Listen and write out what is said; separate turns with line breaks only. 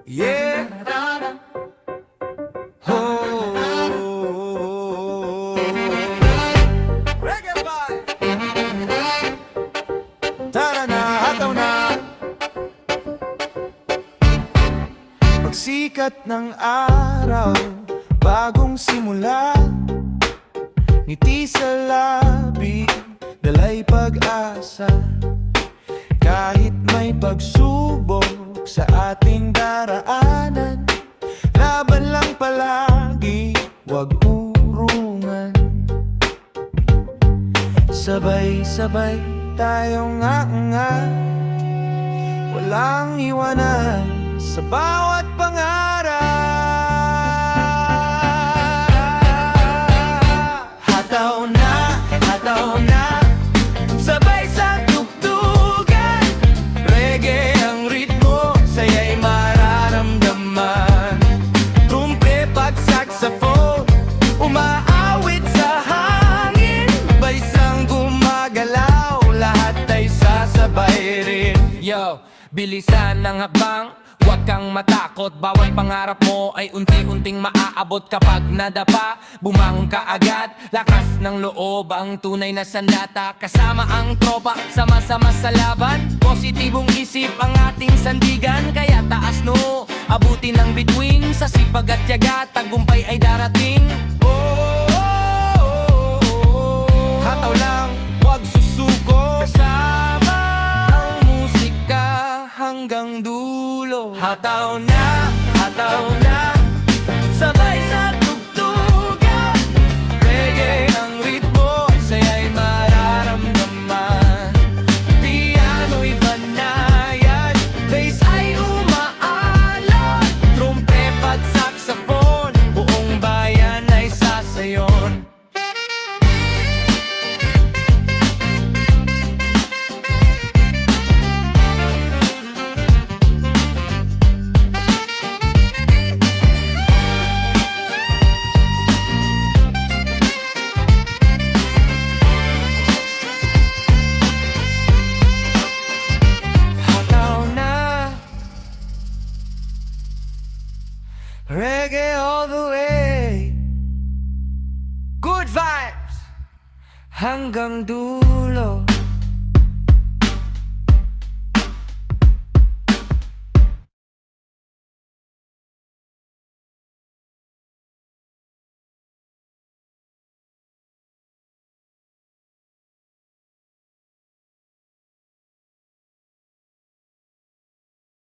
Yeah. Oh. Reggae vibe. Tara na, hataw na. Pagsikat ng araw, bagong simula. Ngiti sa labi, dalay pag-asa. Kahit may pagsubok sa ating daraanan, laban lang palagi, wag urungan. Sabay-sabay tayong aangat, walang iwanan sa bawat pangarap. Hataw na, sabay sa tugtugan. Reggae ang ritmo, saya'y mararamdaman. Trumpe pag saxophone, umaawit sa hangin. Baysang gumagalaw, lahat ay sasabay rin.
Yo, bilisan ng hakbang, huwag kang matakot. Bawat pangarap mo ay unti-unting maaabot. Kapag nadapa, bumangon ka agad. Lakas ng loob ang tunay na sandata. Kasama ang tropa, sama-sama sa laban. Positibong isip ang ating sandigan. Kaya taas no, abutin ng bituin. Sa sipag at tiyaga, tagumpay ay darating.
Hataw lang, wag susuko.
Kasama ang musika hanggang dulo.
Hataw na,
sabay sa tugtugan.
reggae ang ritmo, saya'y mararamdaman.
Piano'y banayan,
Bass ay umaalon,
trumpe at saxophone,
buong bayan ay sasayon. Reggae all the way,
good vibes
hanggang dulo.